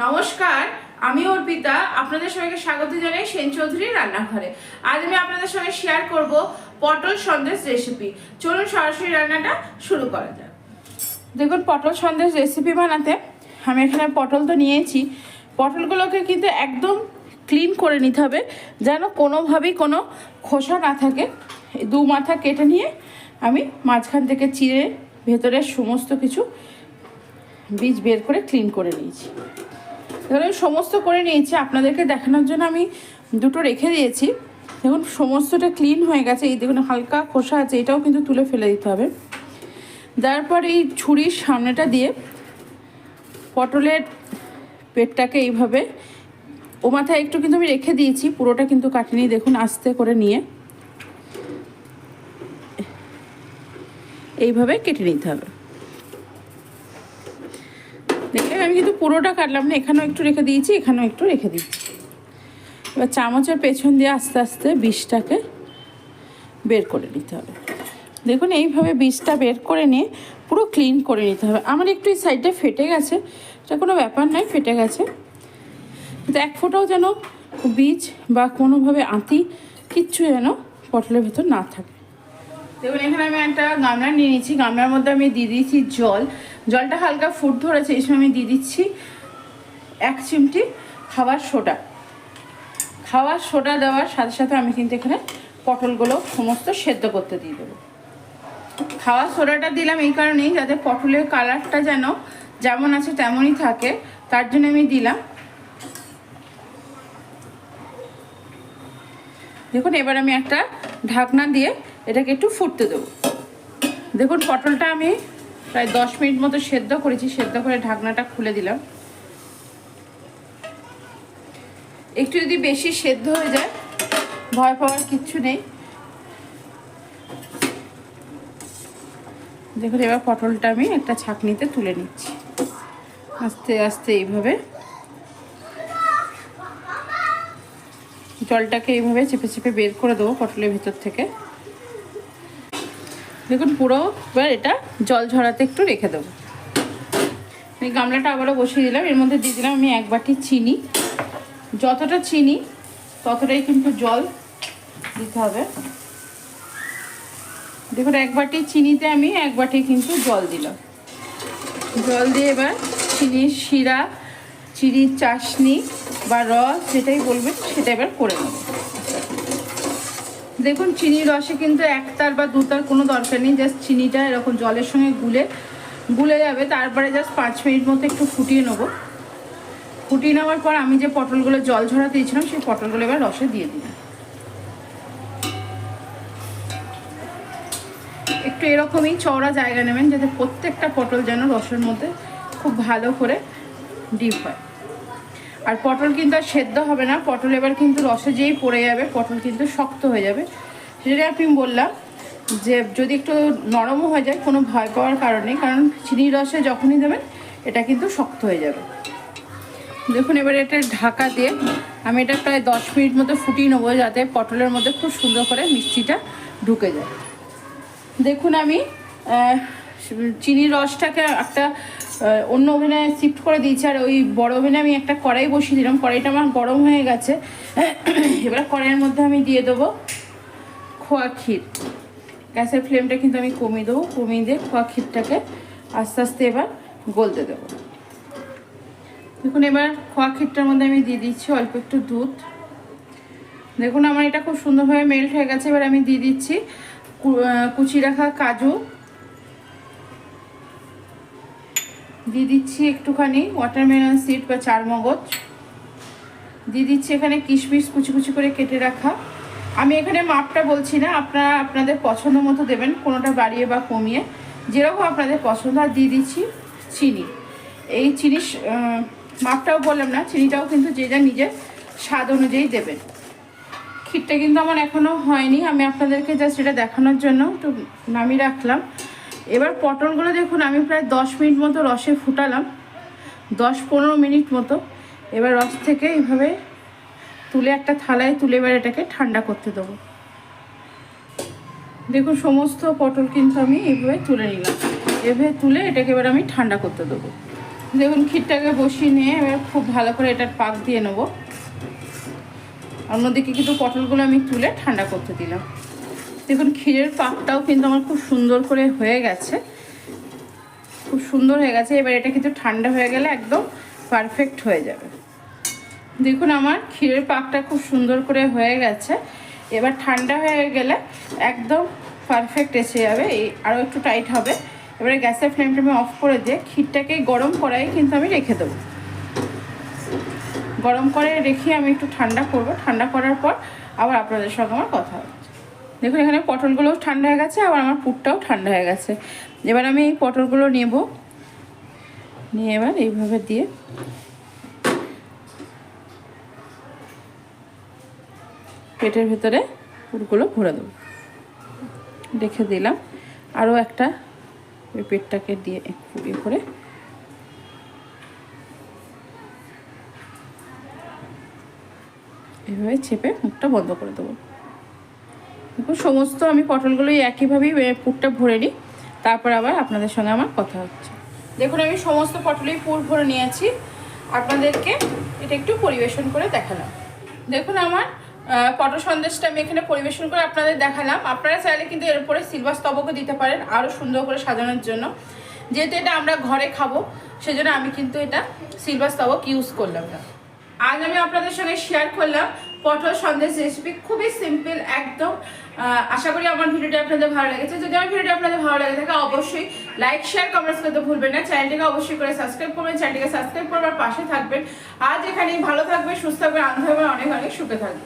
নমস্কার, আমি অর্পিতা। আপনাদের সবাইকে স্বাগত জানাই সেন চৌধুরীর রান্নাঘরে। আজ আমি আপনাদের সঙ্গে শেয়ার করব পটল সন্দেশ রেসিপি। চলুন সরাসরি রান্নাটা শুরু করা যাক। দেখুন, পটল সন্দেশ রেসিপি বানাতে আমি এখানে পটল তো নিয়েছি। পটলগুলোকে কিন্তু একদম ক্লিন করে নিতে হবে, যেন কোনোভাবেই কোনো খোসা না থাকে। দু মাথা কেটে নিয়ে আমি মাঝখান থেকে চিড়ে ভেতরের সমস্ত কিছু বীজ বের করে ক্লিন করে নিয়েছি। দেখুন, সমস্ত করে নিয়েছি, আপনাদেরকে দেখানোর জন্য আমি দুটো রেখে দিয়েছি। দেখুন, সমস্তটা ক্লিন হয়ে গেছে। এই দেখুন, হালকা খোসা আছে, এটাও কিন্তু তুলে ফেলে দিতে হবে। তারপর এই ছুরির সামনেটা দিয়ে পটলের পেটটাকে এইভাবে ও মাথায় একটু কিন্তু আমি রেখে দিয়েছি, পুরোটা কিন্তু কাটিনি। দেখুন, আস্তে করে নিয়ে এইভাবে কেটে নিতে হবে। দেখলেন, আমি কিন্তু পুরোটা কাটলাম না, এখানেও একটু রেখে দিয়েছি, এখানেও একটু রেখে দিচ্ছি। এবার চামচের পেছন দিয়ে আস্তে আস্তে বীজটাকে বের করে নিতে হবে। দেখুন, এইভাবে বীজটা বের করে নিয়ে পুরো ক্লিন করে নিতে হবে। আমার একটু এই সাইডটা ফেটে গেছে, এটা কোনো ব্যাপার নয়, ফেটে গেছে, কিন্তু এক ফোঁটাও যেন বীজ বা কোনোভাবে আঁতি কিচ্ছু যেন পটলের ভেতর না থাকে। দেখুন, এখানে আমি একটা গামলা নিয়ে নিয়েছি। গামলার মধ্যে আমি দিয়ে দিয়েছি জল। জলটা হালকা ফুট ধরেছে, এই সময় আমি দিয়ে দিচ্ছি 1 চিমটি খাবার সোডা। খাবার সোডা দেওয়ার সাথে সাথে আমি কিন্তু এখানে পটলগুলো সমস্ত সেদ্ধ করতে দিয়ে দেবো। খাওয়ার সোডাটা দিলাম এই কারণেই, যাতে পটলের কালারটা যেন যেমন আছে তেমনই থাকে, তার জন্য আমি দিলাম। দেখুন, এবার আমি একটা ঢাকনা দিয়ে এটাকে একটু ফুটতে দেবো। দেখুন, পটলটা আমি প্রায় 10 মিনিট মতো সেদ্ধ করেছি। সেদ্ধ করে ঢাকনাটা খুলে দিলাম। একটু যদি বেশি সেদ্ধ হয়ে যায়, ভয় পাওয়ার কিচ্ছু নেই। দেখুন, এবার পটলটা আমি একটা ছাঁকনিতে তুলে নিচ্ছি। আস্তে আস্তে এইভাবে জলটাকে এইভাবে চেপে চেপে বের করে দেবো পটলের ভিতর থেকে। দেখুন, পুরো এবার এটা জল ঝরাতে একটু রেখে দেবো। এই গামলাটা আবারও বসিয়ে দিলাম। এর মধ্যে দিয়ে দিলাম আমি 1 বাটি চিনি। যতটা চিনি ততটাই কিন্তু জল দিতে হবে। দেখুন, 1 বাটি চিনিতে আমি 1 বাটি কিন্তু জল দিলাম। জল দিয়ে এবার চিনির শিরা, চিনির চাশনি বা রস যেটাই বলবেন সেটা এবার করে নেব। দেখুন, চিনির রসে কিন্তু 1 তার বা 2 তার কোনো দরকার নেই। জাস্ট চিনিটা এরকম জলের সঙ্গে গুলে যাবে। তারপরে জাস্ট 5 মিনিট মতো একটু ফুটিয়ে নেব। ফুটিয়ে নেওয়ার পর আমি যে পটলগুলো জল ঝরাতে দিয়েছিলাম সেই পটলগুলো এবার রসে দিয়ে দিলাম। একটু এরকমই চওড়া জায়গা নেবেন, যাতে প্রত্যেকটা পটল যেন রসের মধ্যে খুব ভালো করে ডিপ হয়। আর পটল কিন্তু আর সেদ্ধ হবে না, পটল এবার কিন্তু রসে যেই পড়ে যাবে পটল কিন্তু শক্ত হয়ে যাবে। সেটা আমি বললাম যে যদি একটু নরমও হয়ে যায় কোনো ভয় পাওয়ার কারণে, কারণ চিনির রসে যখনই দেবেন এটা কিন্তু শক্ত হয়ে যাবে। দেখুন, এবার এটা ঢাকা দিয়ে আমি এটা প্রায় 10 মিনিট মতো ফুটিয়ে নেবো, যাতে পটলের মধ্যে খুব সুন্দর করে মিষ্টিটা ঢুকে যায়। দেখুন, আমি চিনির রসটাকে একটা অন্য ওভেনে শিফট করে দিয়েছি। আর ওই বড় ওভেনে আমি একটা কড়াই বসিয়ে দিলাম। কড়াইটা আমার গরম হয়ে গেছে। এবার কড়াইয়ের মধ্যে আমি দিয়ে দেবো খোয়া ক্ষীর। গ্যাসের ফ্লেমটা কিন্তু আমি কমিয়ে দেবো। কমিয়ে দিয়ে খোয়া ক্ষীরটাকে আস্তে আস্তে এবার গলতে দেবো। দেখুন, এবার খোয়া ক্ষীরটার মধ্যে আমি দিয়ে দিচ্ছি অল্প একটু দুধ। দেখুন, আমার এটা খুব সুন্দরভাবে মেল্ট হয়ে গেছে। এবার আমি দিয়ে দিচ্ছি কুচি রাখা কাজু, দিয়ে দিচ্ছি একটুখানি ওয়াটারমেলন সিড বা চারমগজ, দিয়ে দিচ্ছি এখানে কিশমিশ কুচি কুচি করে কেটে রাখা। আমি এখানে মাপটা বলছি না, আপনারা আপনাদের পছন্দ মতো দেবেন, কোনোটা বাড়িয়ে বা কমিয়ে যেরকম আপনাদের পছন্দ। আর দিয়ে দিচ্ছি চিনি। এই চিনি মাপটাও বললাম না, চিনিটাও কিন্তু যে যা নিজের স্বাদ অনুযায়ী দেবেন। ক্ষীরটা কিন্তু আমার এখনও হয়নি, আমি আপনাদেরকে জাস্ট এটা দেখানোর জন্য একটু নামিয়ে রাখলাম। এবার পটলগুলো দেখুন, আমি প্রায় 10 মিনিট মতো রসে ফুটালাম, 10-15 মিনিট মতো। এবার রস থেকে এইভাবে তুলে একটা থালায় তুলে এবার এটাকে ঠান্ডা করতে দেবো। দেখুন, সমস্ত পটল কিন্তু আমি এইভাবে তুলে নিলাম। এভাবে তুলে এটাকে এবার আমি ঠান্ডা করতে দেবো। দেখুন ক্ষীরটাকে বসিয়ে নিয়ে এবার খুব ভালো করে এটার পাক দিয়ে নেবো। অন্যদিকে কিন্তু পটলগুলো আমি তুলে ঠান্ডা করতে দিলাম। দেখুন ক্ষীরের পাকটাও কিন্তু আমার খুব সুন্দর করে হয়ে গেছে, খুব সুন্দর হয়ে গেছে। এবার এটা কিন্তু ঠান্ডা হয়ে গেলে একদম পারফেক্ট হয়ে যাবে। দেখুন আমার ক্ষীরের পাকটা খুব সুন্দর করে হয়ে গেছে। এবার ঠান্ডা হয়ে গেলে একদম পারফেক্ট এসে যাবে, এই আরও একটু টাইট হবে। এবারে গ্যাসের ফ্লেমটা আমি অফ করে দিয়ে ক্ষীরটাকে গরম করাই কিন্তু আমি রেখে দেবো। গরম করে রেখে আমি একটু ঠান্ডা করব। ঠান্ডা করার পর আবার আপনাদের সঙ্গে আমার কথা হচ্ছে। দেখুন এখানে পটলগুলোও ঠান্ডা হয়ে গেছে, আবার আমার পুরটাও ঠান্ডা হয়ে গেছে। এবার আমি এই পটলগুলো নেব, নিয়ে এবার এইভাবে দিয়ে পেটের ভেতরে পুরগুলো ভরে দেবো। রেখে দিলাম। আরও একটা ওই পেটটাকে দিয়ে একটু ইয়ে করে এইভাবে চেপে মুখটা বন্ধ করে দেবো। দেখুন সমস্ত আমি পটলগুলোই একইভাবেই পুরটা ভরে নিই, তারপর আবার আপনাদের সঙ্গে আমার কথা হচ্ছে। দেখুন আমি সমস্ত পটলেই পুর ভরে নিয়েছি, আপনাদেরকে এটা একটু পরিবেশন করে দেখালাম। দেখুন আমার পটল সন্দেশটা আমি এখানে পরিবেশন করে আপনাদের দেখালাম। আপনারা চাইলে কিন্তু এর উপরে সিলভার স্তবকও দিতে পারেন আরও সুন্দর করে সাজানোর জন্য। যেহেতু এটা আমরা ঘরে খাবো সেজন্য আমি কিন্তু এটা সিলভার স্তবক ইউজ করলাম না। আজ আমি আপনাদের সঙ্গে শেয়ার করলাম পটল সন্দেশ রেসিপি, খুবই সিম্পল একদম। আশা করি আমার ভিডিওটা আপনাদের ভালো লেগেছে। যদি আমার ভিডিওটা আপনাদের ভালো লেগে থাকে অবশ্যই লাইক শেয়ার কমেন্টস করতে ভুলবেন না। চ্যানেলটিকে অবশ্যই করে সাবস্ক্রাইব করবেন, চ্যানেলটিকে সাবস্ক্রাইব করবার পাশে থাকবেন। আজ এখানেই ভালো থাকবেন, সুস্থ থাকবেন, আনন্দ থাকবেন, অনেক অনেক সুখে থাকবেন।